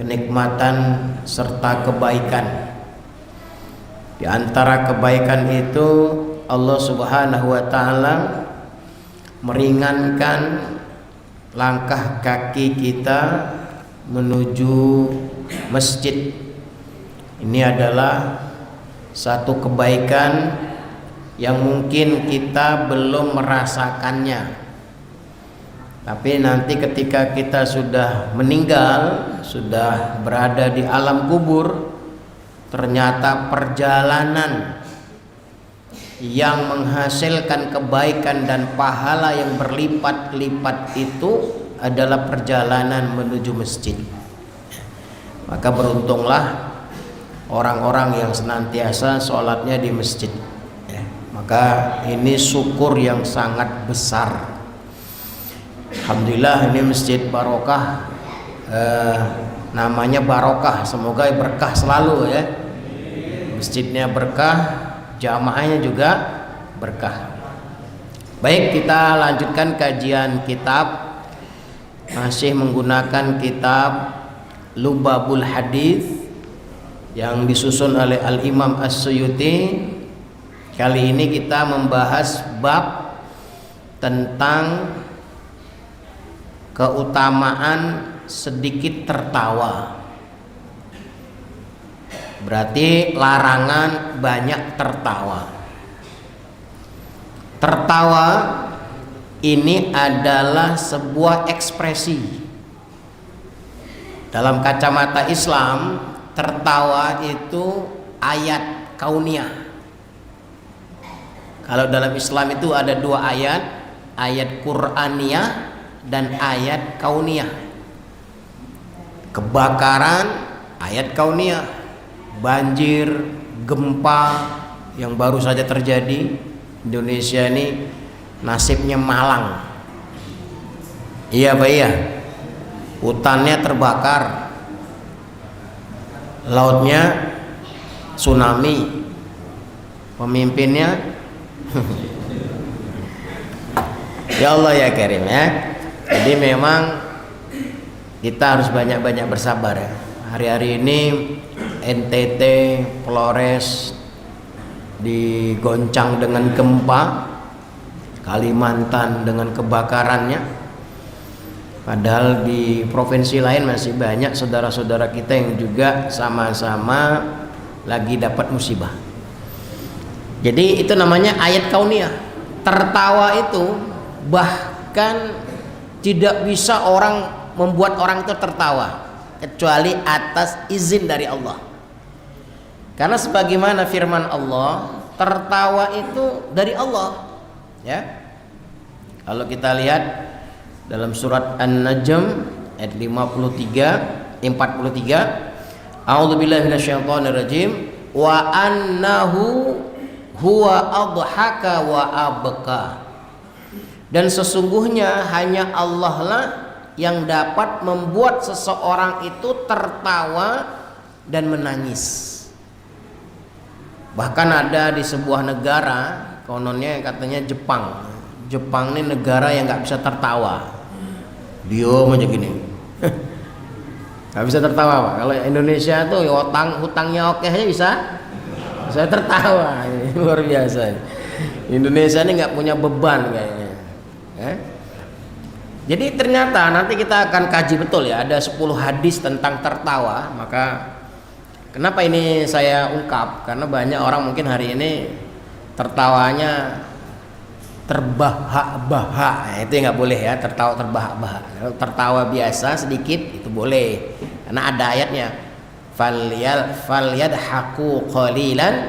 kenikmatan serta kebaikan. Di antara kebaikan itu Allah Subhanahu wa taala meringankan langkah kaki kita menuju masjid. Ini adalah satu kebaikan yang mungkin kita belum merasakannya. Tapi nanti ketika kita sudah meninggal, sudah berada di alam kubur, ternyata perjalanan yang menghasilkan kebaikan dan pahala yang berlipat-lipat itu adalah perjalanan menuju masjid. Maka beruntunglah orang-orang yang senantiasa sholatnya di masjid. Maka ini syukur yang sangat besar. Alhamdulillah ini masjid barokah, namanya barokah, semoga berkah selalu ya. Masjidnya berkah, jamaahnya juga berkah. Baik, kita lanjutkan kajian kitab, masih menggunakan kitab Lubabul Hadis yang disusun oleh Al-Imam As-Suyuti. Kali ini kita membahas bab tentang keutamaan sedikit tertawa. Berarti larangan banyak tertawa. Tertawa ini adalah sebuah ekspresi. Dalam kacamata Islam, tertawa itu ayat kauniyah. Kalau dalam Islam itu ada dua ayat, ayat Qur'aniyah dan ayat kauniyah. Kebakaran, ayat kauniyah. Banjir, gempa yang baru saja terjadi, Indonesia ini nasibnya malang. Iya Pak, iya. Hutannya terbakar, lautnya tsunami, pemimpinnya ya Allah ya Karim ya. Jadi memang kita harus banyak-banyak bersabar ya. Hari-hari ini NTT, Flores digoncang dengan gempa, Kalimantan dengan kebakarannya. Padahal di provinsi lain masih banyak saudara-saudara kita yang juga sama-sama lagi dapat musibah. Jadi itu namanya ayat kauniyah. Tertawa itu bahkan tidak bisa orang membuat orang itu tertawa kecuali atas izin dari Allah. Karena sebagaimana firman Allah, tertawa itu dari Allah. Ya. Kalau kita lihat dalam surat An-Najm ayat 43, A'udzubillahi minasyaitonirrajim wa annahu huwa adhaka wa abka. Dan sesungguhnya hanya Allah lah yang dapat membuat seseorang itu tertawa dan menangis. Bahkan ada di sebuah negara, kononnya katanya Jepang. Jepang ini negara yang nggak bisa tertawa, diam aja gini, nggak bisa tertawa Pak. Kalau Indonesia tuh ya hutangnya oke aja bisa tertawa, luar biasa. Indonesia ini nggak punya beban kayaknya. Jadi ternyata nanti kita akan kaji betul ya, ada 10 hadis tentang tertawa. Maka kenapa ini saya ungkap? Karena banyak orang mungkin hari ini tertawanya terbahak-bahak. Itu nggak boleh ya, tertawa terbahak-bahak. Kalau tertawa biasa sedikit itu boleh, karena ada ayatnya, falyadhaku qalilan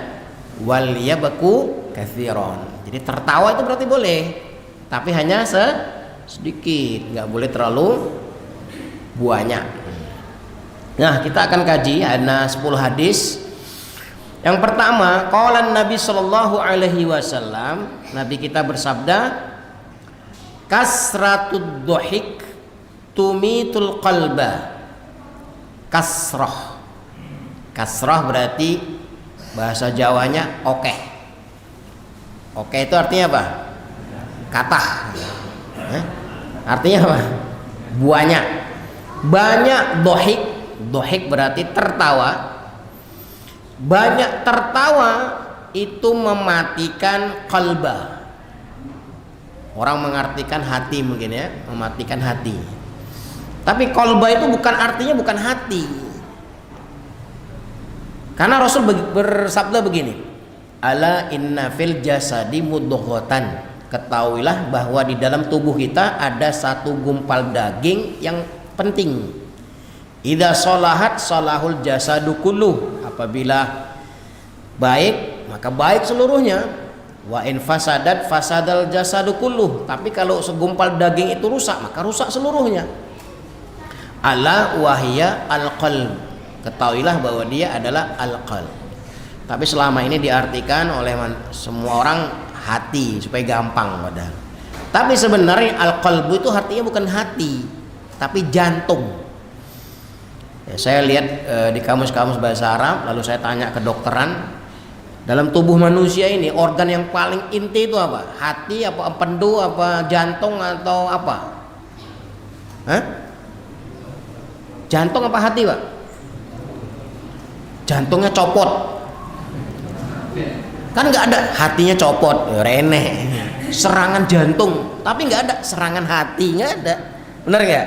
wal yabku katsiran. Jadi tertawa itu berarti boleh, tapi hanya sedikit, nggak boleh terlalu banyak. Nah, kita akan kaji ada 10 hadis. Yang pertama, qala Nabi sallallahu alaihi wasallam, Nabi kita bersabda, kasratud dhuhik tumitul qalba. Kasrah. Kasrah berarti bahasa Jawanya oke. Oke itu artinya apa? Katah. Artinya apa? Banyak dhuhik. Dohik berarti tertawa. Banyak tertawa itu mematikan qalba. Orang mengartikan hati mungkin ya, mematikan hati. Tapi qalba itu bukan artinya bukan hati. Karena Rasul bersabda begini, ala inna fil jasadi mudghatan. Ketahuilah bahwa di dalam tubuh kita ada satu gumpal daging yang penting. Idza sholahat sholahul jasadu kulluh. Apabila baik maka baik seluruhnya. Wa in fasadat fasadal jasadu kulluh. Tapi kalau segumpal daging itu rusak maka rusak seluruhnya. Ala wahya al-qalb. Ketahuilah bahwa dia adalah al-qalb. Tapi selama ini diartikan oleh semua orang hati supaya gampang padahal. Tapi sebenarnya al-qalbu itu artinya bukan hati, tapi jantung. Ya, saya lihat di kamus-kamus bahasa Arab, lalu saya tanya ke dokteran, dalam tubuh manusia ini organ yang paling inti itu apa? Hati, apa empedu, apa jantung atau apa? Hah? Jantung apa hati, Pak? Jantungnya copot. Kan nggak ada, hatinya copot, reneh, serangan jantung, tapi nggak ada serangan hati, nggak ada, benar nggak?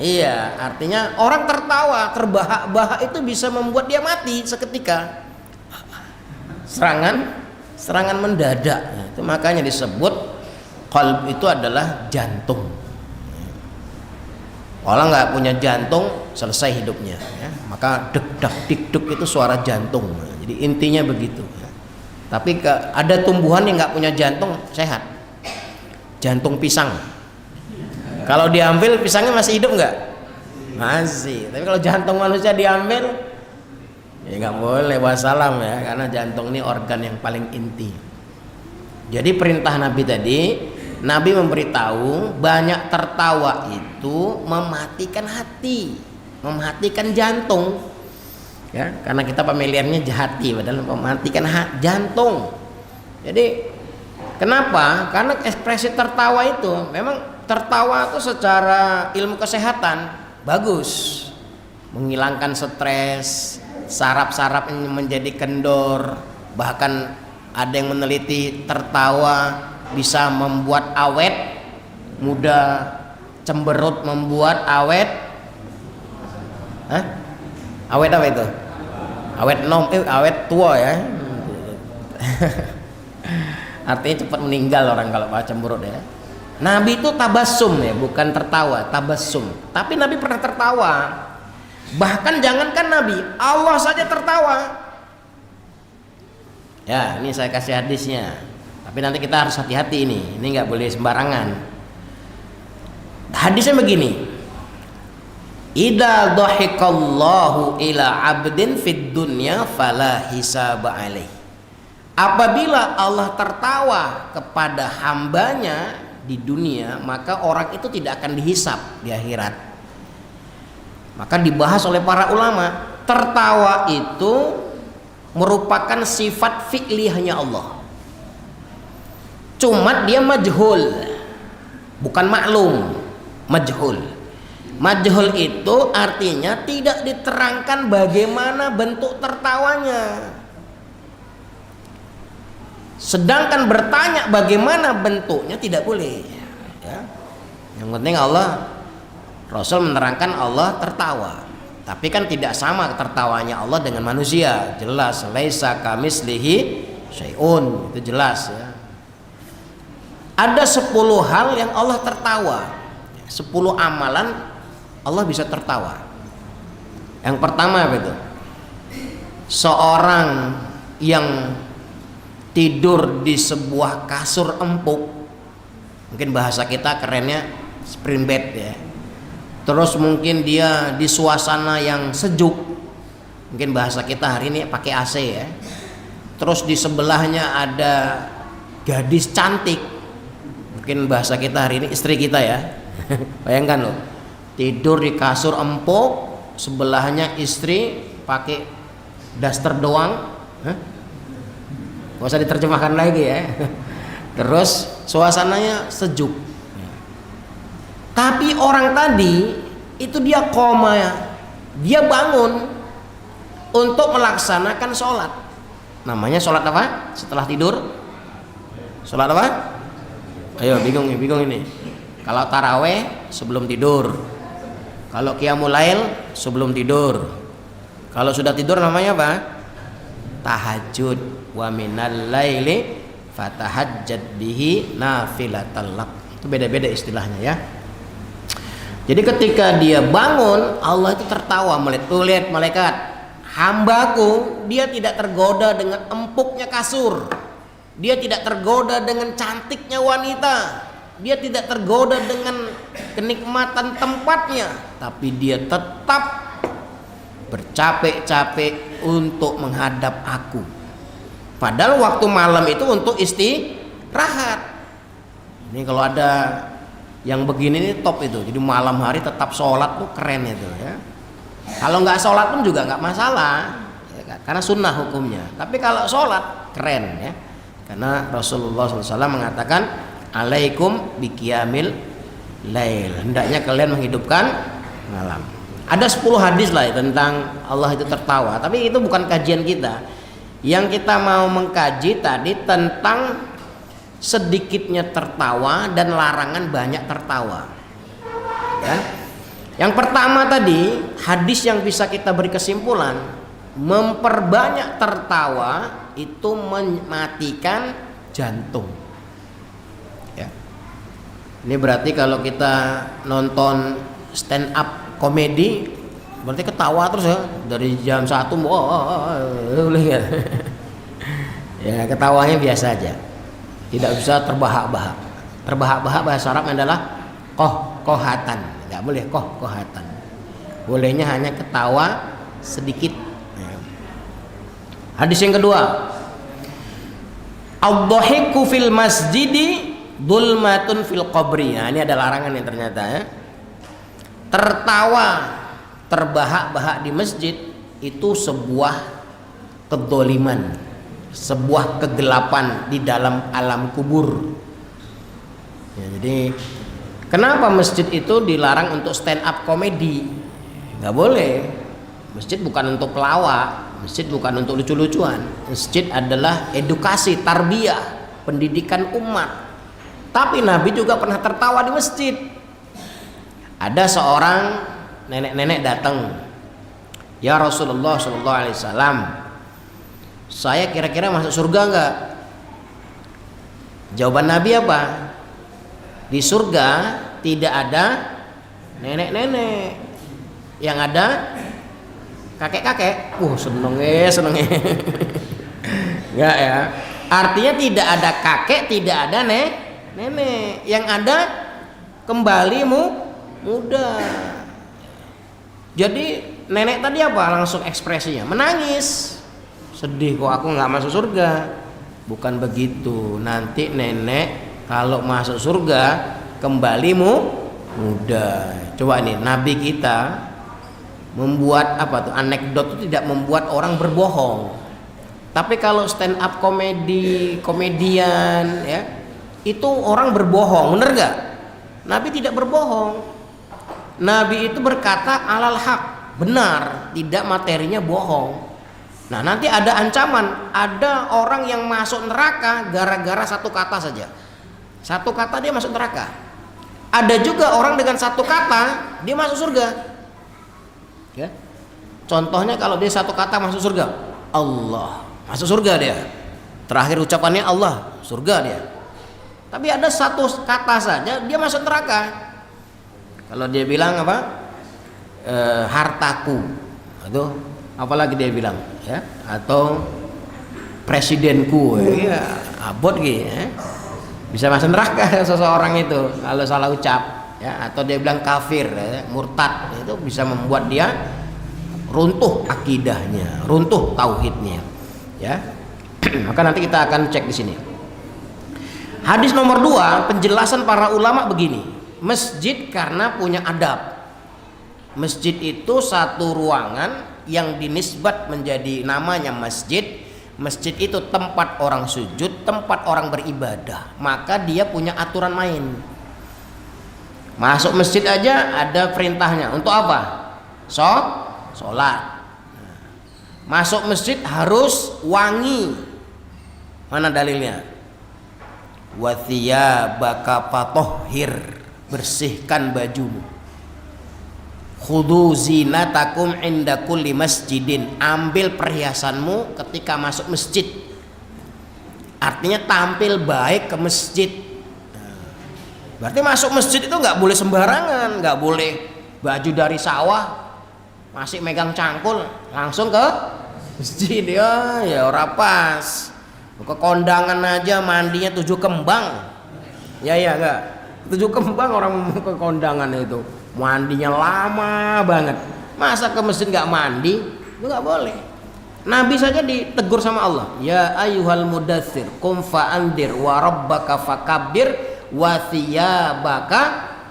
Iya, artinya orang tertawa, terbahak-bahak itu bisa membuat dia mati seketika. Serangan mendadak, itu makanya disebut qalb itu adalah jantung. Orang nggak punya jantung selesai hidupnya, ya. Maka deg-deg dikduk itu suara jantung. Jadi intinya begitu. Tapi ada tumbuhan yang nggak punya jantung sehat, jantung pisang. Kalau diambil pisangnya masih hidup nggak? Masih. Tapi kalau jantung manusia diambil, ya nggak boleh, wassalam ya, karena jantung ini organ yang paling inti. Jadi perintah Nabi tadi, Nabi memberitahu banyak tertawa itu mematikan hati, mematikan jantung. Ya, karena kita pemilihannya hati, padahal mematikan jantung. Jadi kenapa? Karena ekspresi tertawa itu memang tertawa itu secara ilmu kesehatan bagus, menghilangkan stres, saraf-saraf menjadi kendor. Bahkan ada yang meneliti tertawa bisa membuat awet muda, cemberut membuat awet. Hah? Awet apa itu? Awet tua ya. Artinya cepat meninggal orang kalau baca cemberut ya. Nabi itu tabassum ya, bukan tertawa, tabassum. Tapi Nabi pernah tertawa. Bahkan jangankan Nabi, Allah saja tertawa. Ya, ini saya kasih hadisnya. Tapi nanti kita harus hati-hati ini nggak boleh sembarangan. Hadisnya begini. Idza dhahikallahu ila 'abdin fid dunya fala hisaba alaih. Apabila Allah tertawa kepada hambanya di dunia, maka orang itu tidak akan dihisab di akhirat. Maka dibahas oleh para ulama, tertawa itu merupakan sifat fi'liyahnya Allah. Cuma dia majhul, bukan maklum, majhul. Majhul itu artinya tidak diterangkan bagaimana bentuk tertawanya. Sedangkan bertanya bagaimana bentuknya tidak boleh. Ya. Yang penting Allah, Rasul menerangkan Allah tertawa. Tapi kan tidak sama tertawanya Allah dengan manusia. Jelas, laisa kamislihi syai'un, itu jelas ya. Ada 10 hal yang Allah tertawa. 10 amalan Allah bisa tertawa. Yang pertama apa itu? Seorang yang tidur di sebuah kasur empuk, mungkin bahasa kita kerennya spring bed ya. Terus mungkin dia di suasana yang sejuk, mungkin bahasa kita hari ini pakai AC ya. Terus di sebelahnya ada gadis cantik, mungkin bahasa kita hari ini istri kita ya. Bayangkan loh, tidur di kasur empuk, sebelahnya istri pakai daster doang, nggak usah diterjemahkan lagi ya. Terus suasananya sejuk. Tapi orang tadi itu dia koma ya, dia bangun untuk melaksanakan sholat. Namanya sholat apa? Setelah tidur? Sholat apa? Ayo, bingung ini. Kalau taraweh sebelum tidur. Kalau qiyamul lail sebelum tidur. Kalau sudah tidur namanya apa? Tahajud. Wa minal laili fatahajjad bihi nafilatal lak. Itu beda-beda istilahnya ya. Jadi ketika dia bangun, Allah itu tertawa melihat malaikat, hambaku dia tidak tergoda dengan empuknya kasur, dia tidak tergoda dengan cantiknya wanita, dia tidak tergoda dengan kenikmatan tempatnya, tapi dia tetap bercapek-capek untuk menghadap aku. Padahal waktu malam itu untuk istirahat. Ini kalau ada yang begini ini top itu. Jadi malam hari tetap sholat tuh keren itu ya. Kalau nggak sholat pun juga nggak masalah ya, karena sunnah hukumnya. Tapi kalau sholat keren ya. Karena Rasulullah SAW mengatakan alaikum biqiyamil lail. Hendaknya kalian menghidupkan malam. Ada 10 hadis lah ya, tentang Allah itu tertawa. Tapi itu bukan kajian kita. Yang kita mau mengkaji tadi tentang sedikitnya tertawa dan larangan banyak tertawa ya. Yang pertama tadi hadis yang bisa kita beri kesimpulan, memperbanyak tertawa itu mematikan jantung ya. Ini berarti kalau kita nonton stand up komedi berarti ketawa terus ya dari jam 1 ya, ketawanya biasa aja. Tidak bisa terbahak-bahak. Terbahak-bahak bahasa Arab adalah kohatan. Tidak boleh kohatan. Bolehnya hanya ketawa sedikit. Hadis yang kedua, ad-dhahiku fil masjidi dhulmatun fil qabri. Nah, ini ada larangan yang ternyata ya. Tertawa, terbahak-bahak di masjid itu sebuah kedzaliman, sebuah kegelapan di dalam alam kubur ya. Jadi kenapa masjid itu dilarang untuk stand up komedi? Nggak boleh. Masjid bukan untuk pelawak, masjid bukan untuk lucu-lucuan. Masjid adalah edukasi, tarbiyah, pendidikan umat. Tapi Nabi juga pernah tertawa di masjid. Ada seorang nenek-nenek datang, ya Rasulullah SAW, saya kira-kira masuk surga enggak? Jawaban Nabi apa? Di surga tidak ada nenek-nenek, yang ada kakek-kakek. Seneng. Enggak ya. Artinya tidak ada kakek, tidak ada nenek. Yang ada kembali muda. Jadi nenek tadi apa? Langsung ekspresinya menangis. Sedih kok aku nggak masuk surga. Bukan begitu. Nanti nenek kalau masuk surga kembali muda. Coba nih Nabi kita membuat apa tuh anekdot itu tidak membuat orang berbohong. Tapi kalau stand up komedian ya itu orang berbohong, bener gak? Nabi tidak berbohong. Nabi itu berkata alal haq, benar, tidak materinya bohong. Nah nanti ada ancaman, ada orang yang masuk neraka gara-gara satu kata saja. Satu kata dia masuk neraka. Ada juga orang dengan satu kata dia masuk surga ya. Contohnya kalau dia satu kata masuk surga, Allah, masuk surga dia. Terakhir ucapannya Allah, surga dia. Tapi ada satu kata saja dia masuk neraka. Kalau dia bilang apa? Hartaku, atau apalagi dia bilang ya, atau presidenku ya, abot gitu ya. Bisa masuk neraka seseorang itu kalau salah ucap ya, atau dia bilang kafir ya, murtad, itu bisa membuat dia runtuh akidahnya, runtuh tauhidnya ya. Maka nanti kita akan cek di sini. Hadis nomor 2, penjelasan para ulama begini. Masjid karena punya adab. Masjid itu satu ruangan yang dinisbat menjadi namanya masjid. Masjid itu tempat orang sujud, tempat orang beribadah. Maka dia punya aturan main. Masuk masjid aja ada perintahnya. Untuk apa? sholat. Masuk masjid harus wangi. Mana dalilnya? Wa thiyabaka fatahhir, bersihkan bajumu. Khudhu zinatakum inda kulli masjidin, ambil perhiasanmu ketika masuk masjid. Artinya tampil baik ke masjid. Berarti masuk masjid itu nggak boleh sembarangan, nggak boleh baju dari sawah masih megang cangkul langsung ke masjid. Ya ora pas. Ke kondangan aja mandinya 7 kembang. Ya enggak. 7 kembang orang ke kondangan itu. Mandinya lama banget. Masa ke masjid nggak mandi? Itu nggak boleh. Nabi saja ditegur sama Allah. Ya ayyuhal mudaththir qum fa'andir wa rabbaka fakabbir wa thiyabaka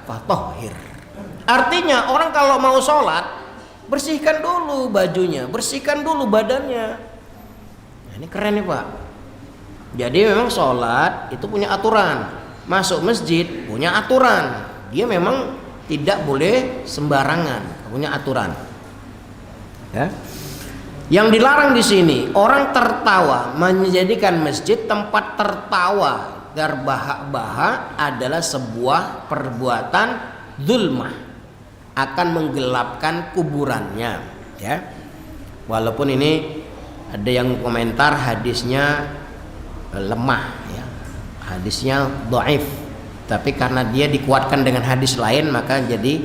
fatahhir. Artinya orang kalau mau sholat, bersihkan dulu bajunya, bersihkan dulu badannya. Nah, ini keren nih Pak. Jadi memang sholat itu punya aturan. Masuk masjid punya aturan. Dia memang tidak boleh sembarangan, punya aturan. Ya. Yang dilarang di sini orang tertawa, menjadikan masjid tempat tertawa, terbahak-bahak adalah sebuah perbuatan zulmah, akan menggelapkan kuburannya. Ya, walaupun ini ada yang komentar hadisnya lemah, ya, hadisnya dhaif, tapi karena dia dikuatkan dengan hadis lain maka jadi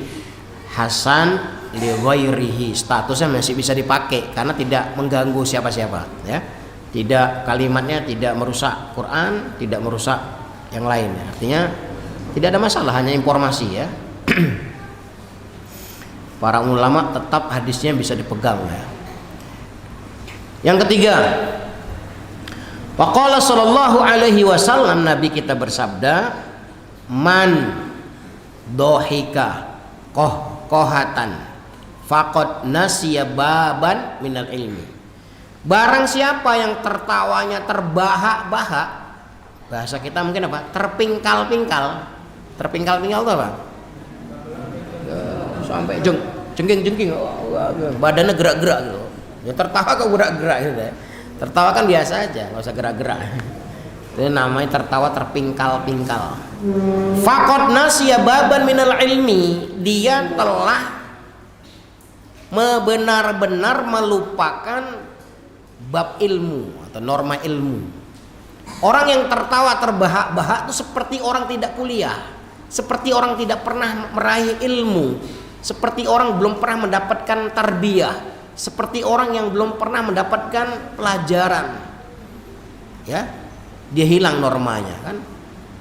hasan li ghairihi, statusnya masih bisa dipakai karena tidak mengganggu siapa-siapa, ya. Tidak, kalimatnya tidak merusak Quran, tidak merusak yang lain, ya. Artinya tidak ada masalah, hanya informasi, ya. Para ulama tetap hadisnya bisa dipegang, ya. Yang ketiga, faqala sallallahu alaihi wasallam, Nabi kita bersabda, man dohika kohatan faqad nasiya baban minal ilmi. Barang siapa yang tertawanya terbahak-bahak, bahasa kita mungkin apa? Terpingkal-pingkal. Terpingkal-pingkal itu apa? Sampai jengking-jengking, badannya gerak-gerak gitu. Ya tertawa kok gerak-gerak gitu ya. Tertawa kan biasa aja, nggak usah gerak-gerak. Itu namanya tertawa terpingkal-pingkal. Faqad nasiya baban minal ilmi, dia telah benar-benar melupakan bab ilmu atau norma ilmu. Orang yang tertawa terbahak-bahak itu seperti orang tidak kuliah, seperti orang tidak pernah meraih ilmu, seperti orang belum pernah mendapatkan tarbiyah, seperti orang yang belum pernah mendapatkan pelajaran. Ya, dia hilang normanya kan.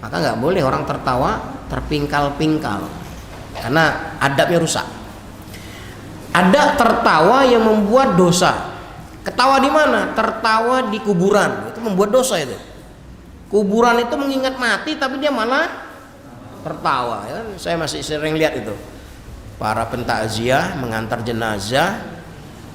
Maka nggak boleh orang tertawa terpingkal-pingkal, karena adabnya rusak. Ada tertawa yang membuat dosa. Ketawa di mana? Tertawa di kuburan, itu membuat dosa itu. Kuburan itu mengingat mati tapi dia malah tertawa, ya. Saya masih sering lihat itu. Para pentakziah mengantar jenazah,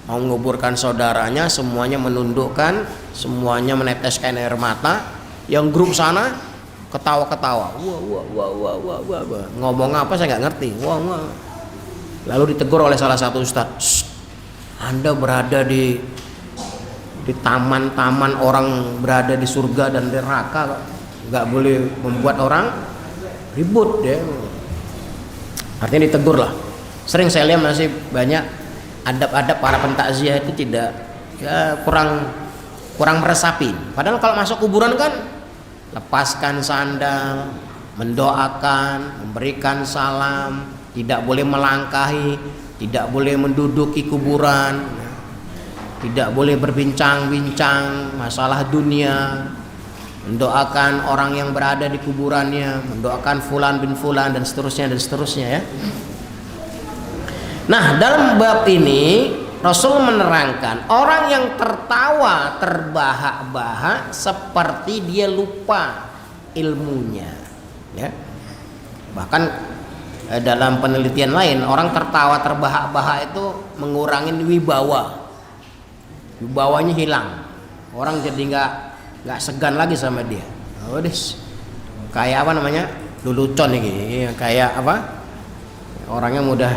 mau menguburkan saudaranya, semuanya menundukkan, semuanya meneteskan air mata. Yang grup sana ketawa-ketawa. Wah. Ngomong apa saya nggak ngerti. Wah. Lalu ditegur oleh salah satu ustadz, Anda berada di taman-taman orang berada di surga dan neraka, nggak boleh membuat orang ribut, ya. Artinya ditegur lah. Sering saya lihat masih banyak adab-adab para pentakziah itu tidak, ya, kurang meresapi. Padahal kalau masuk kuburan kan lepaskan sandal, mendoakan, memberikan salam, tidak boleh melangkahi, tidak boleh menduduki kuburan, tidak boleh berbincang-bincang masalah dunia, mendoakan orang yang berada di kuburannya, mendoakan fulan bin fulan dan seterusnya, ya. Nah, dalam bab ini Rasul menerangkan orang yang tertawa terbahak-bahak seperti dia lupa ilmunya, ya. Bahkan dalam penelitian lain, orang tertawa terbahak-bahak itu mengurangi wibawanya hilang. Orang jadi nggak segan lagi sama dia. Kayak apa namanya, lelucon ini, kayak apa, orangnya mudah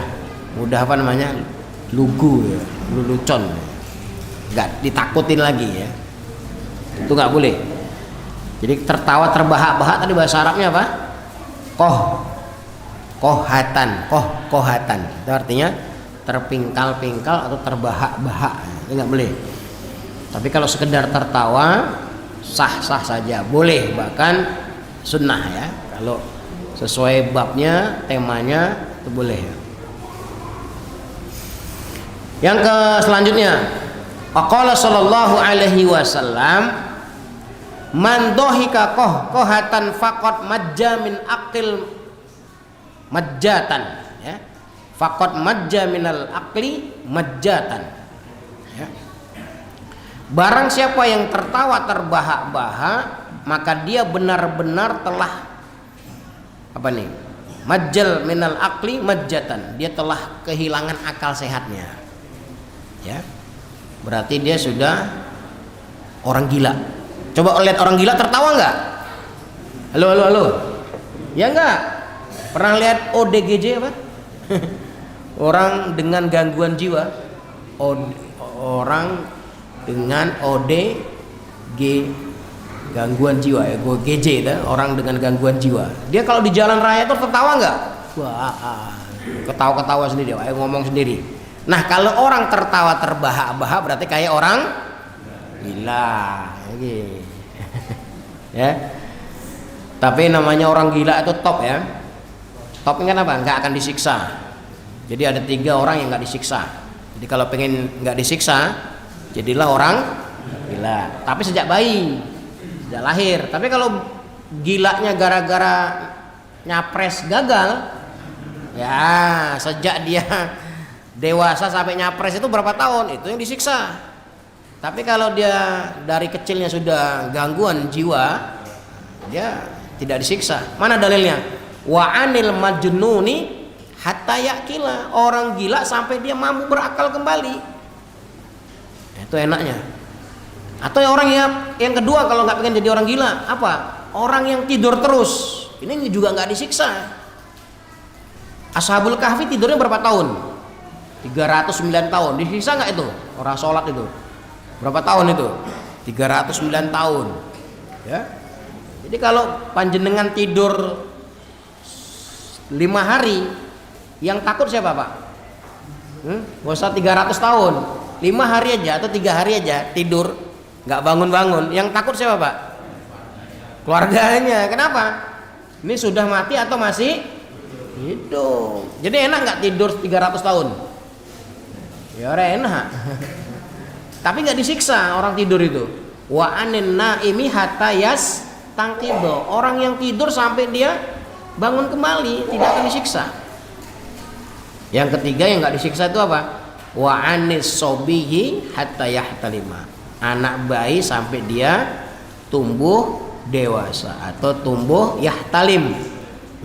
apa namanya, lugu ya, lelucon, nggak ditakutin lagi ya, itu nggak boleh. Jadi tertawa terbahak-bahak tadi bahasa Arabnya apa? Kohatan, itu artinya terpingkal-pingkal atau terbahak-bahak, itu nggak boleh. Tapi kalau sekedar tertawa sah-sah saja, boleh, bahkan sunnah ya, kalau sesuai babnya, temanya itu boleh. Yang ke selanjutnya, Qala sallallahu alaihi wasallam, man dhahika kohatan faqad majja min aqil majjatan ya. Faqad majja minal aqli majjatan ya. Barang siapa yang tertawa terbahak-bahak, maka dia benar-benar telah apa nih? Majjal minal aqli majjatan, dia telah kehilangan akal sehatnya. Ya. Berarti dia sudah orang gila. Coba lihat orang gila tertawa nggak? Halo. Ya nggak? Pernah lihat ODGJ apa? Orang dengan gangguan jiwa. Orang dengan ODG, gangguan jiwa ya, GJ itu, orang dengan gangguan jiwa. Dia kalau di jalan raya itu tertawa nggak? Wah, ketawa-ketawa sendiri, ngomong sendiri. Nah, kalau orang tertawa terbahak-bahak berarti kayak orang gila. Ya. Tapi namanya orang gila itu top ya. Top kan apa? Nggak akan disiksa. Jadi ada 3 orang yang nggak disiksa. Jadi kalau pengen nggak disiksa, jadilah orang gila. Tapi sejak bayi, sejak lahir. Tapi kalau gilanya gara-gara nyapres gagal, ya sejak dia dewasa sampai nyapres itu berapa tahun, itu yang disiksa. Tapi kalau dia dari kecilnya sudah gangguan jiwa, dia tidak disiksa. Mana dalilnya? Wa anil majnuni hatta yaqila, orang gila sampai dia mampu berakal kembali. Itu enaknya. Atau orang yang kedua, kalau nggak pengen jadi orang gila, apa? Orang yang tidur terus, ini juga nggak disiksa. Ashabul Kahfi tidurnya berapa tahun? 309 tahun. Disiksa nggak itu? Orang sholat itu berapa tahun itu? 309 tahun ya. Jadi kalau panjenengan tidur 5 hari, yang takut siapa Pak? Gak usah 300 tahun, 5 hari aja atau 3 hari aja tidur nggak bangun-bangun, yang takut siapa Pak? Keluarganya. Kenapa? Ini sudah mati atau masih hidup? Jadi enak nggak tidur 300 tahun? Ya orang enak. Tapi nggak disiksa orang tidur itu. Wa anin naimi hatta yastangqido, orang yang tidur sampai dia bangun kembali tidak akan disiksa. Yang ketiga yang nggak disiksa itu apa? Wa anis sobihi hatta yahtalima, anak bayi sampai dia tumbuh dewasa atau tumbuh yahtalim,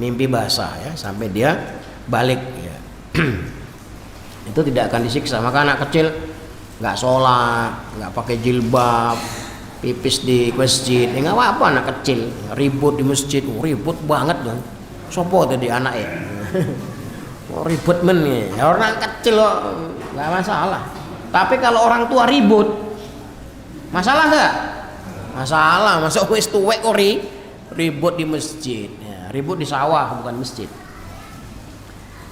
mimpi basah ya, sampai dia balik ya. Itu tidak akan disiksa. Maka anak kecil nggak sholat, nggak pakai jilbab, pipis di masjid, nggak apa-apa. Anak kecil ribut di masjid, ribut banget kan. Sopo tadi anak ya, ribut men ya. Orang kecil kok nggak masalah. Tapi kalau orang tua ribut, masalah nggak? Masalah. Masa wis tuwek kok ribut di masjid, ya, ribut di sawah bukan masjid.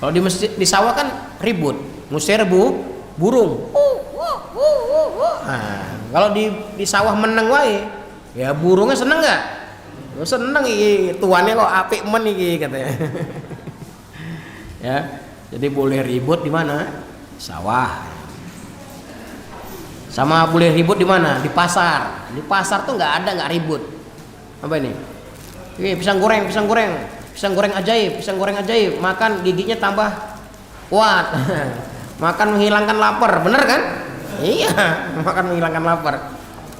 Kalau di masjid, di sawah kan ribut, ngusir burung. Nah, kalau di sawah meneng wae, ya burungnya seneng nggak? Seneng iki, tuannya kok apik men iki katanya. Ya, jadi boleh ribut di mana? Sawah. Sama boleh ribut di mana? Di pasar. Di pasar tuh nggak ribut. Apa ini? Oke, pisang goreng ajaib, makan giginya tambah kuat. Makan menghilangkan lapar, bener kan? Iya, makan menghilangkan lapar.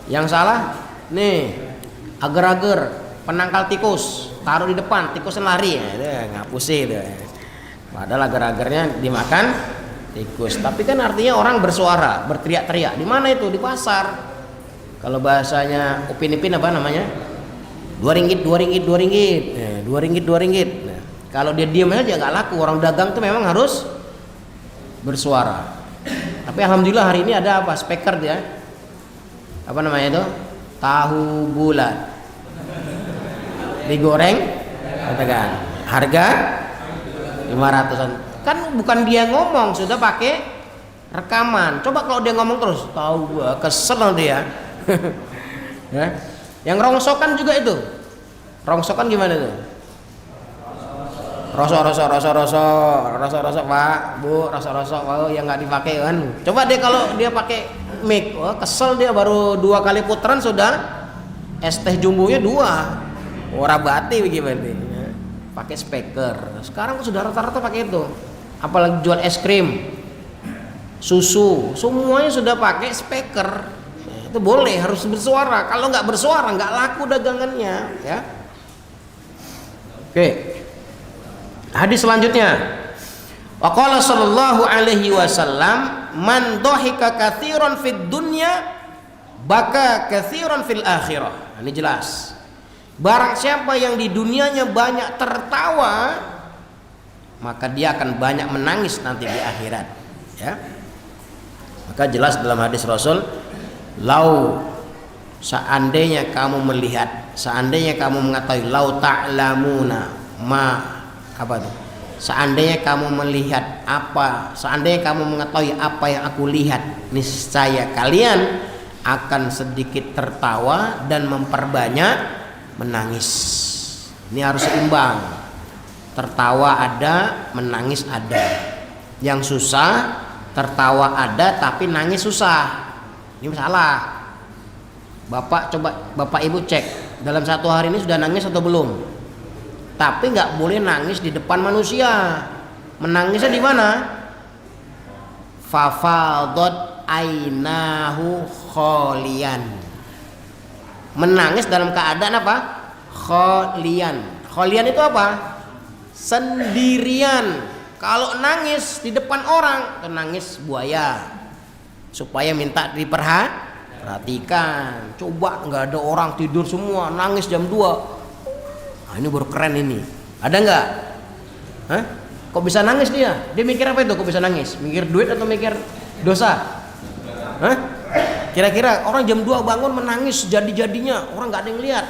Yang salah nih, agar-agar penangkal tikus, taruh di depan, tikusnya lari, ya, ngapusi deh. Padahal agar-agarnya dimakan tikus. Tapi kan artinya orang bersuara, berteriak-teriak. Di mana itu? Di pasar. Kalau bahasanya Upin Ipin apa namanya? 2 ringgit. Ya, 2 ringgit. Nah, kalau dia diam aja nggak laku. Orang dagang tuh memang harus bersuara. Tapi alhamdulillah hari ini ada apa? Speaker dia. Apa namanya itu? Tahu bulat. Digoreng, katakan. Harga 500-an. Kan bukan dia ngomong, sudah pakai rekaman. Coba kalau dia ngomong terus, tahu gua kesel nanti ya. Ya. Yang rongsokan juga itu. Rongsokan gimana tuh? Rosok Pak, Bu, rosok yang nggak dipakai kan. Coba dia kalau dia pakai mic, wah kesel dia, baru 2 kali putaran sudah es teh jumbonya 2. Ora bati bagaimana? Ya. Pakai speaker. Sekarang sudah rata-rata pakai itu. Apalagi jual es krim, susu, semuanya sudah pakai speaker. Itu boleh, harus bersuara. Kalau nggak bersuara nggak laku dagangannya, ya. Oke. Hadis selanjutnya. Wa qala sallallahu alaihi wasallam, "Man dhahika katsiran fid dunya, baka katsiran fil akhirah." Ini jelas. Barang siapa yang di dunianya banyak tertawa, maka dia akan banyak menangis nanti di akhirat, ya. Maka jelas dalam hadis Rasul, "Lau seandainya kamu melihat, seandainya kamu mengetahui, lau ta'lamuna ma apa itu? Seandainya kamu melihat apa, seandainya kamu mengetahui apa yang aku lihat, niscaya kalian akan sedikit tertawa dan memperbanyak menangis." Ini harus seimbang. Tertawa ada, menangis ada. Yang susah, tertawa ada tapi nangis susah. Ini masalah. Bapak coba, Bapak Ibu cek, dalam 1 hari ini sudah nangis atau belum? Tapi nggak boleh nangis di depan manusia. Menangisnya di mana? Fafadot ainahu kholian. Menangis dalam keadaan apa? Kholian. Kholian itu apa? Sendirian. Kalau nangis di depan orang, itu nangis buaya. Supaya minta diperhatikan. Coba nggak ada orang, tidur semua, nangis jam 2. Nah, ini baru keren ini. Ada nggak? Hah? Kok bisa nangis dia? Dia mikir apa itu? Kok bisa nangis? Mikir duit atau mikir dosa? Hah? Kira-kira orang jam 2 bangun menangis jadi-jadinya, orang nggak ada yang lihat.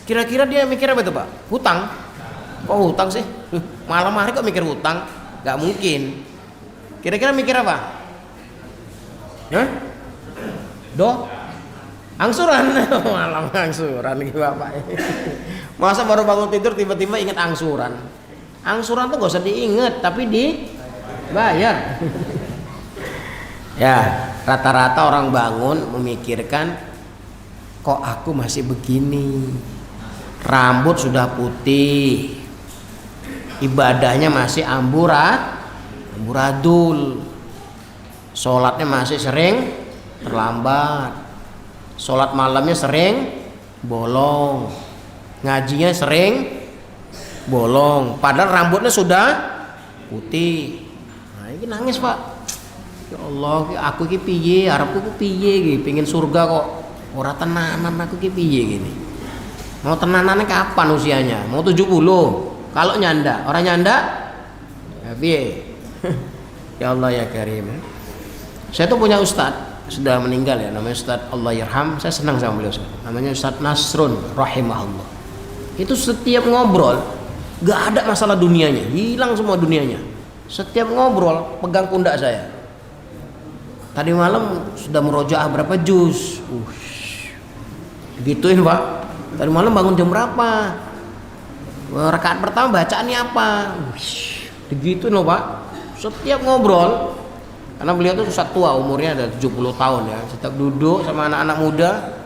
Kira-kira dia mikir apa itu, Pak? Hutang? Kok hutang sih? Malam hari kok mikir hutang? Nggak mungkin. Kira-kira mikir apa? Hah? Angsuran. Malam angsuran gitu Bapak. Masa baru bangun tidur tiba-tiba ingat angsuran? Angsuran tuh gak usah diingat, tapi dibayar. Ya, rata-rata orang bangun memikirkan, kok aku masih begini? Rambut sudah putih, ibadahnya masih amburadul, sholatnya masih sering terlambat, sholat malamnya sering bolong, ngajinya sering bolong, padahal rambutnya sudah putih. Nah, ini nangis Pak. Ya Allah, aku ki piye, harapku ki piye ki, pengen surga kok ora tenanan, aku ki piye gini. Mau tenanannya kapan usianya? Mau 70. Kalau nyanda, orang nyanda ya piye? Ya Allah ya Karim. Saya tuh punya ustadz, sudah meninggal ya, namanya Ustadz Allah Yarham. Saya senang sama beliau, namanya Ustadz Nasrun rahimahullah. Itu setiap ngobrol gak ada masalah dunianya, hilang semua dunianya. Setiap ngobrol pegang pundak saya. Tadi malam sudah murojaah berapa juz? Gituin Pak. Tadi malam bangun jam berapa? Rakaat pertama bacaannya apa? Digituin loh Pak. Setiap ngobrol, karena beliau tuh ustadz tua, umurnya ada 70 tahun ya. Setiap duduk sama anak-anak muda,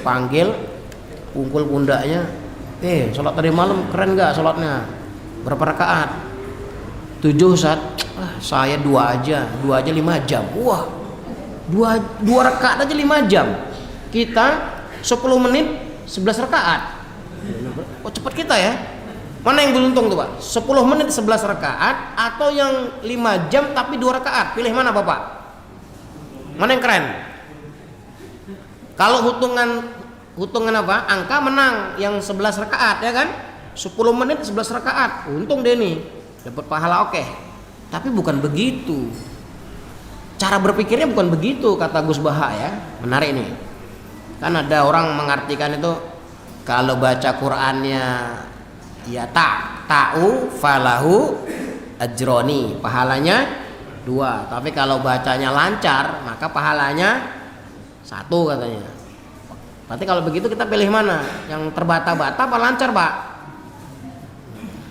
panggil, pungkul pundaknya. Sholat tadi malam keren gak sholatnya? Berapa rakaat? 7 Ustaz. Saya 2 aja 5 jam. Wah, 2 rakaat aja 5 jam. Kita 10 menit 11 rakaat. Oh cepat kita ya. Mana yang beruntung tuh Pak? 10 menit 11 rakaat atau yang 5 jam tapi 2 rakaat? Pilih mana Bapak? Mana yang keren? Kalau hitungan apa? Angka menang yang 11 rakaat ya kan? 10 menit 11 rakaat. Untung deh nih, dapat pahala oke. Tapi bukan begitu. Cara berpikirnya bukan begitu, kata Gus Baha ya. Menarik nih. Kan ada orang mengartikan itu kalau baca Qur'annya ya ta'u falahu ajroni, pahalanya 2. Tapi kalau bacanya lancar maka pahalanya 1 katanya. Berarti kalau begitu kita pilih mana? Yang terbata-bata apa lancar, Pak?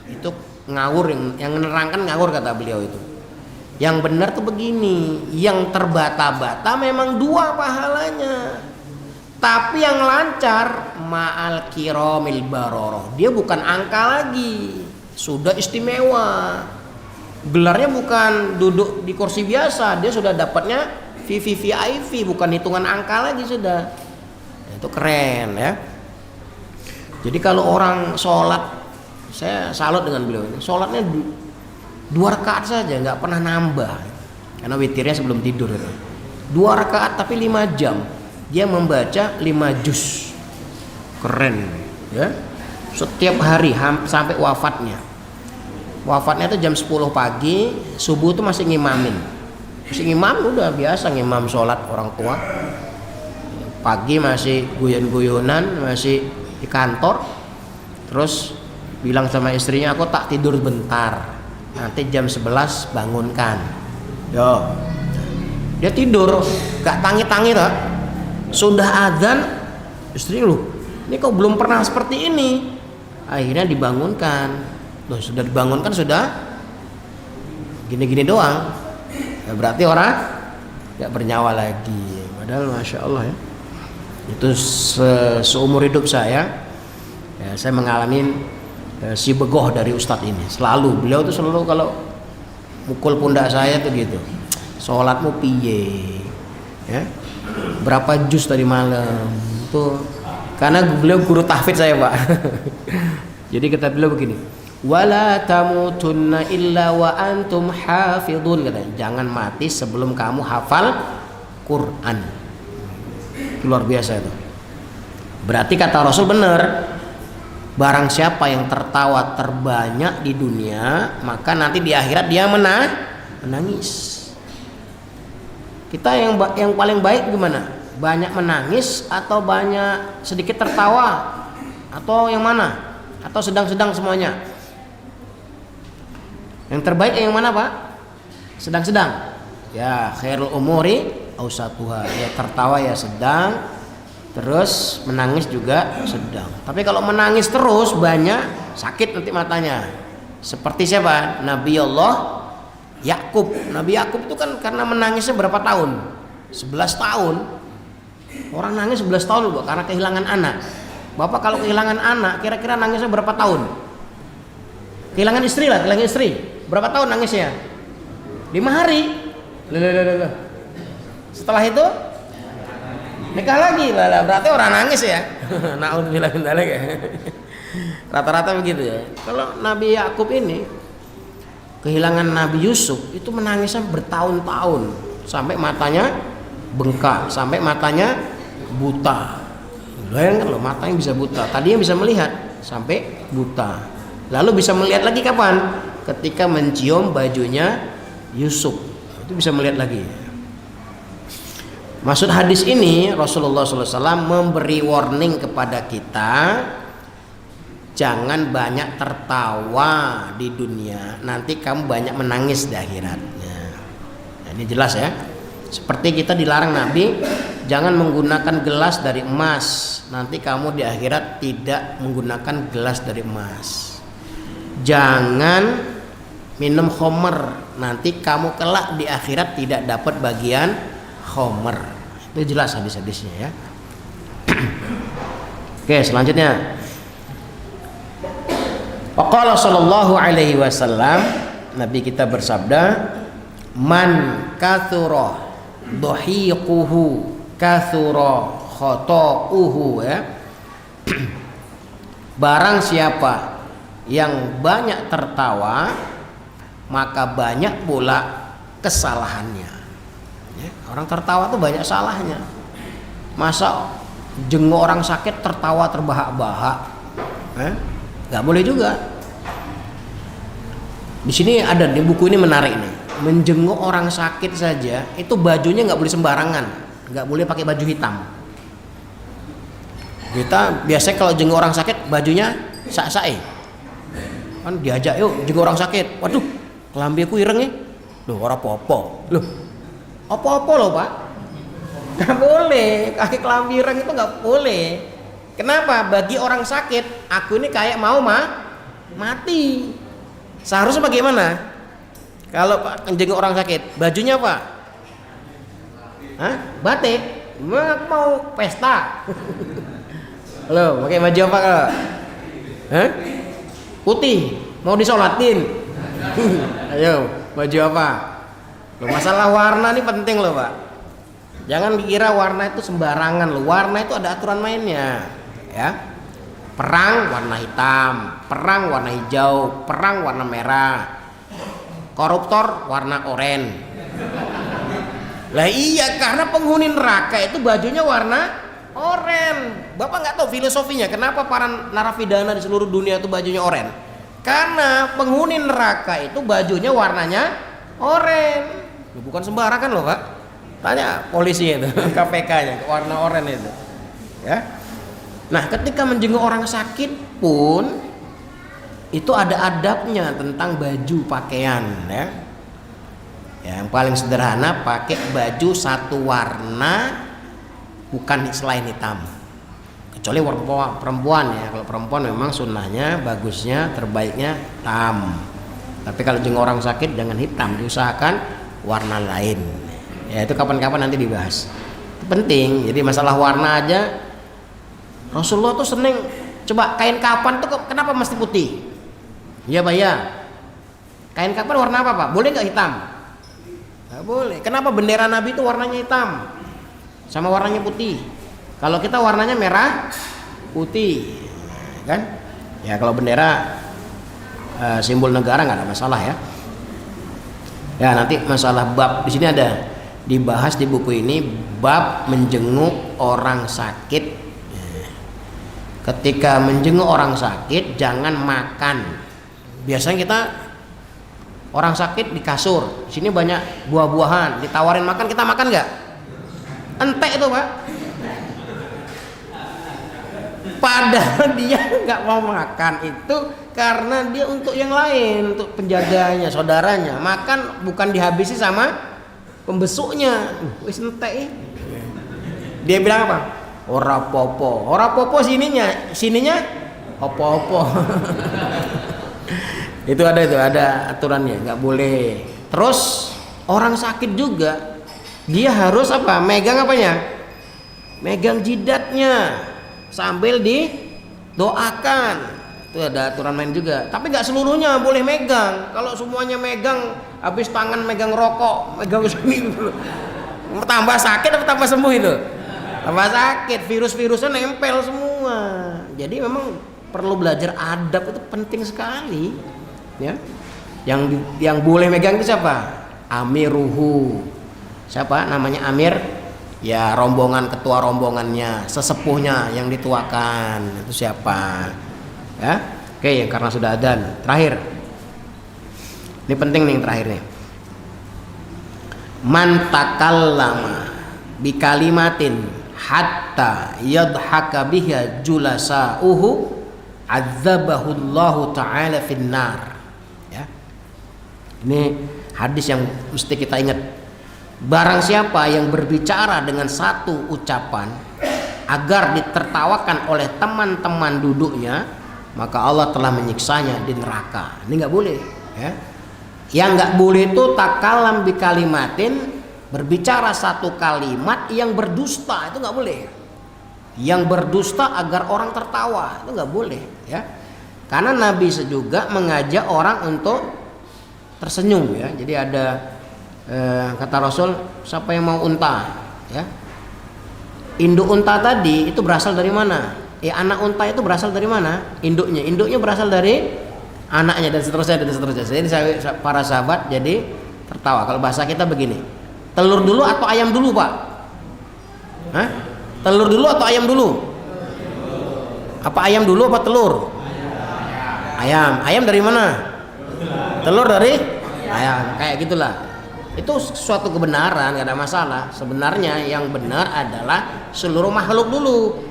Itu ngawur, yang menerangkan ngawur kata beliau itu. Yang benar tuh begini, yang terbata-bata memang 2 pahalanya. Tapi yang lancar ma'al kiromil baroroh, dia bukan angka lagi, sudah istimewa. Gelarnya bukan duduk di kursi biasa, dia sudah dapatnya VVVIP, bukan hitungan angka lagi sudah. Itu keren ya. Jadi kalau orang sholat, saya salut dengan beliau ini, sholatnya 2 rakaat saja, nggak pernah nambah, karena witirnya sebelum tidur itu. 2 rakaat tapi 5 jam. Dia membaca 5 juz. Keren ya. Setiap hari sampai wafatnya. Wafatnya itu jam 10 pagi, subuh itu masih ngimamin. Masih ngimam, udah biasa ngimam sholat orang tua. Pagi masih guyon-guyonan, masih di kantor. Terus bilang sama istrinya, aku tak tidur bentar, nanti jam 11 bangunkan. Yo. Dia tidur, gak tangi-tangi tak. Sudah adzan, istri lu, ini kok belum pernah seperti ini. Akhirnya dibangunkan. Loh, sudah dibangunkan sudah gini-gini doang. Ya, berarti orang gak bernyawa lagi. Padahal masya Allah ya. Itu seumur hidup saya, ya, saya mengalami si begoh dari ustadz ini. Selalu beliau tuh selalu kalau mukul pundak saya tuh gitu. Sholatmu piye? Ya. Berapa juz tadi malam tuh, karena beliau guru tahfidz saya, Pak. Jadi kata beliau begini, wala tamutunna illa wa antum hafidun, katanya, jangan mati sebelum kamu hafal Quran. Luar biasa itu. Berarti kata Rasul benar, barang siapa yang tertawa terbanyak di dunia, maka nanti di akhirat dia menangis. Kita yang paling baik gimana? Banyak menangis atau banyak sedikit tertawa? Atau yang mana? Atau sedang-sedang semuanya? Yang terbaik yang mana, Pak? Sedang-sedang. Ya, khairul umuri ausatuha. Ya tertawa ya sedang, terus menangis juga sedang. Tapi kalau menangis terus banyak, sakit nanti matanya. Seperti siapa? Nabi Allah Yakub. Nabi Yakub itu kan karena menangisnya berapa tahun? 11 tahun. Orang nangis 11 tahun loh, karena kehilangan anak. Bapak kalau kehilangan anak, kira-kira nangisnya berapa tahun? Kehilangan istri lah, kehilangan istri. Berapa tahun nangisnya? 5 hari. Loh. Setelah itu nikah lagi. Lah, berarti orang nangis ya. Naudzubillah min dzalik ya. Rata-rata begitu ya. Kalau Nabi Yakub ini kehilangan Nabi Yusuf itu menangisnya bertahun-tahun, sampai matanya bengkak, sampai matanya buta. Bayangkan loh, matanya bisa buta. Tadinya bisa melihat sampai buta. Lalu bisa melihat lagi kapan? Ketika mencium bajunya Yusuf, itu bisa melihat lagi. Maksud hadis ini, Rasulullah SAW memberi warning kepada kita, jangan banyak tertawa di dunia, nanti kamu banyak menangis di akhiratnya. Nah, ini jelas ya. Seperti kita dilarang Nabi, jangan menggunakan gelas dari emas, nanti kamu di akhirat tidak menggunakan gelas dari emas. Jangan minum khamr, nanti kamu kelak di akhirat tidak dapat bagian khamr. Itu jelas hadis-hadisnya ya. Oke, selanjutnya. Waqala sallallahu alaihi wasallam, Nabi kita bersabda, man kathura dhahiquhu kathura khata'uhu, ya. Barang siapa yang banyak tertawa, maka banyak pula kesalahannya. Ya, orang tertawa tuh banyak salahnya. Masa jenguk orang sakit tertawa terbahak-bahak? Nggak boleh juga. Di sini ada di buku ini menarik nih. menjenguk orang sakit saja itu bajunya nggak boleh sembarangan, nggak boleh pakai baju hitam. Kita biasanya kalau jenguk orang sakit bajunya sak-sae. Kan diajak yuk jenguk orang sakit. Waduh, kelambi aku ireng nih. Loh, ora apa-apa. Loh, apa-apa loh Pak. Nggak boleh, kaki kelambi ireng itu nggak boleh. Kenapa? Bagi orang sakit, aku ini kayak mau mati. Seharusnya bagaimana? Kalau Pak jenguk orang sakit, bajunya apa? Hah? Batik? Aku mau pesta. Loh, pakai baju apa kalau? Hah? Putih, mau disolatin. Ayo, baju apa? Loh, masalah warna ini penting loh Pak. Jangan dikira warna itu sembarangan loh. Warna itu ada aturan mainnya, ya. Perang warna hitam, perang warna hijau, perang warna merah, koruptor warna oranye. Lah iya, karena penghuni neraka itu bajunya warna oranye. Bapak nggak tahu filosofinya kenapa para narapidana di seluruh dunia itu bajunya oranye? Karena penghuni neraka itu bajunya warnanya oranye. Bukan sembarangan loh Pak. Tanya polisi itu, KPK-nya warna oranye itu. Ya. Nah, ketika menjenguk orang sakit pun itu ada adabnya tentang baju pakaian, ya. Yang paling sederhana pakai baju satu warna, bukan selain hitam. Kecuali perempuan ya. Kalau perempuan memang sunnahnya, bagusnya, terbaiknya hitam. Tapi kalau jenguk orang sakit jangan hitam, diusahakan warna lain. Ya itu kapan-kapan nanti dibahas. Itu penting. Jadi masalah warna aja Rasulullah tuh seneng. Coba kain kapan tuh kenapa mesti putih? Iya Pak ya. Kain kapan warna apa Pak? Boleh nggak hitam? Nggak boleh. Kenapa bendera Nabi itu warnanya hitam sama warnanya putih? Kalau kita warnanya merah putih, kan? Ya kalau bendera simbol negara nggak ada masalah ya. Ya nanti masalah bab di sini ada dibahas di buku ini, bab menjenguk orang sakit. Ketika menjenguk orang sakit jangan makan. Biasanya kita orang sakit di kasur, di sini banyak buah-buahan, ditawarin makan, kita makan nggak? Entek itu Pak. Padahal dia nggak mau makan itu karena dia untuk yang lain, untuk penjaganya, saudaranya. Makan bukan dihabisi sama pembesuknya. Wis entek. Dia bilang apa? Ora popo sininya opo-opo. Itu ada aturannya, nggak boleh. Terus orang sakit juga dia harus apa? Megang apanya? Megang jidatnya sambil didoakan. Itu ada aturan main juga. Tapi nggak seluruhnya boleh megang. Kalau semuanya megang, habis tangan megang rokok, megang sini, tambah sakit atau tambah sembuh itu? Tambah sakit, virus-virusnya nempel semua. Jadi memang perlu belajar adab, itu penting sekali, ya. Yang boleh megang itu siapa? Amiruhu. Siapa namanya Amir? Ya rombongan, ketua rombongannya, sesepuhnya yang dituakan itu siapa? Ya. Oke, karena sudah adzan. Terakhir. Ini penting nih yang terakhir nih. Man takallama bi kalimatin hatta yadhaka biha julasa'uhu adzabahullahu ta'ala finnar. Ya. Ini hadis yang mesti kita ingat. Barang siapa yang berbicara dengan satu ucapan agar ditertawakan oleh teman-teman duduknya, maka Allah telah menyiksanya di neraka. Ini nggak boleh, ya. Yang nggak boleh itu takalam bi kalimatin, berbicara satu kalimat yang berdusta, itu nggak boleh. Yang berdusta agar orang tertawa, itu nggak boleh, ya. Karena Nabi juga mengajak orang untuk tersenyum, ya. Jadi ada kata Rasul, siapa yang mau unta, ya. Induk unta tadi itu berasal dari mana? Anak unta itu berasal dari mana? Induknya berasal dari anaknya, dan seterusnya. Jadi para sahabat jadi tertawa. Kalau bahasa kita begini, telur dulu atau ayam dulu Pak? Hah? Telur dulu atau ayam dulu? Apa ayam dulu apa telur? Ayam. Ayam dari mana? Telur dari ayam. Kayak gitulah. itu suatu kebenaran, nggak ada masalah. Sebenarnya yang benar adalah seluruh makhluk dulu,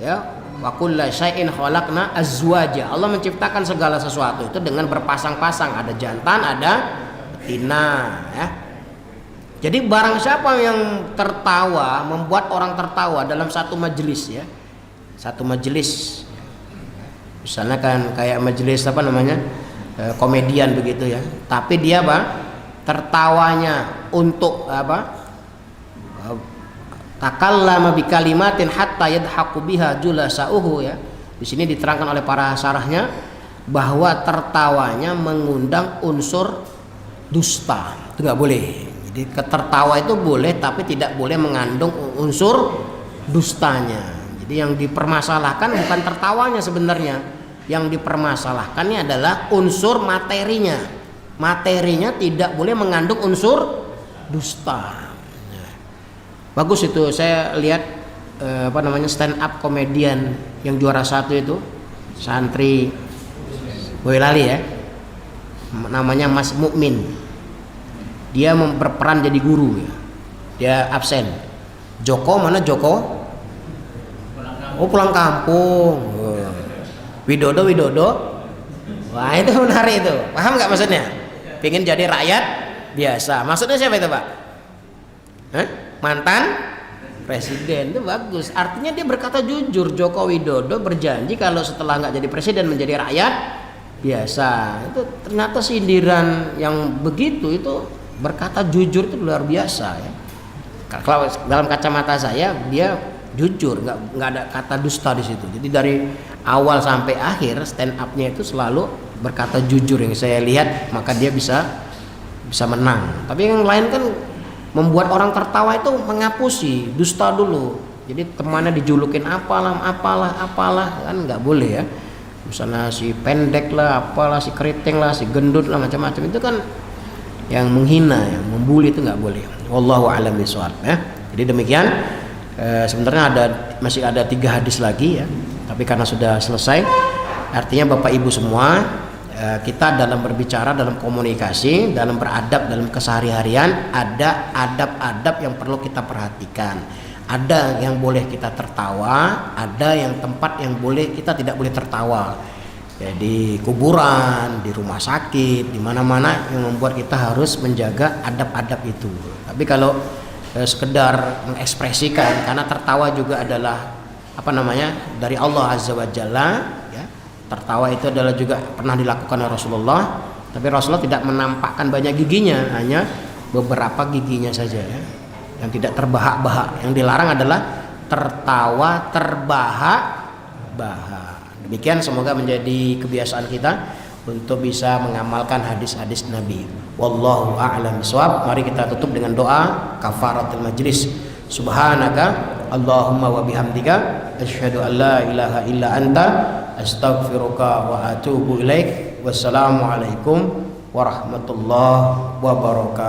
ya. Wa kulla syai'in khalaqna azwaja. Allah menciptakan segala sesuatu itu dengan berpasang-pasang, ada jantan, ada betina, ya. Jadi barang siapa yang tertawa, membuat orang tertawa dalam satu majelis, ya, satu majelis, misalnya kan kayak majelis apa namanya, komedian begitu ya, tapi dia apa, tertawanya untuk apa, takallama bi kalimatin hatta yadhaku biha julasauhu, ya. Di sini diterangkan oleh para syarahnya bahwa tertawanya mengundang unsur dusta, itu nggak boleh. Jadi ketertawa itu boleh tapi tidak boleh mengandung unsur dustanya. Jadi yang dipermasalahkan bukan tertawanya sebenarnya. Yang dipermasalahkannya adalah unsur materinya. Materinya tidak boleh mengandung unsur dusta. Bagus itu, saya lihat apa namanya, stand up komedian yang juara 1 itu santri Boyolali, ya. Namanya Mas Mukmin. Dia berperan jadi guru, ya. Dia absen. Joko mana Joko? Oh, pulang kampung. Widodo. Wah, itu menarik itu. Paham nggak maksudnya? Pengen jadi rakyat biasa. Maksudnya siapa itu, Pak? Hah? Mantan presiden. Itu bagus. Artinya dia berkata jujur. Joko Widodo berjanji kalau setelah nggak jadi presiden menjadi rakyat biasa. Itu ternyata sindiran yang begitu itu, berkata jujur itu luar biasa, ya. Kalau dalam kacamata saya dia jujur, nggak ada kata dusta di situ. Jadi dari awal sampai akhir stand up-nya itu selalu berkata jujur yang saya lihat, maka dia bisa menang. Tapi yang lain kan membuat orang tertawa itu menghapusi dusta dulu. Jadi temannya dijulukin apalah kan nggak boleh, ya. Misalnya si pendek lah, apalah, si keriting lah, si gendut lah, macam-macam itu kan yang menghina, yang membuli, itu nggak boleh. Wallahu a'lam bishawab, ya. Jadi demikian. Sebenarnya masih ada 3 hadis lagi, ya. Tapi karena sudah selesai, artinya Bapak Ibu semua, kita dalam berbicara, dalam komunikasi, dalam beradab, dalam kesehari-harian ada adab-adab yang perlu kita perhatikan. Ada yang boleh kita tertawa, ada yang tempat yang kita tidak boleh tertawa. Ya, di kuburan, di rumah sakit, di mana-mana yang membuat kita harus menjaga adab-adab itu. Tapi kalau sekedar mengekspresikan, karena tertawa juga adalah apa namanya, dari Allah Azza wa Jalla, ya. Tertawa itu adalah juga pernah dilakukan oleh Rasulullah, tapi Rasulullah tidak menampakkan banyak giginya, hanya beberapa giginya saja, ya, yang tidak terbahak-bahak. Yang dilarang adalah tertawa terbahak-bahak. Demikian, semoga menjadi kebiasaan kita untuk bisa mengamalkan hadis-hadis Nabi. Wallahu a'lam bishawab. Mari kita tutup dengan doa kafaratul majlis. Subhanaka Allahumma wa bihamdika asyhadu an la ilaha illa anta astaghfiruka wa atubu ilaik. Wassalamualaikum warahmatullahi wabarakatuh.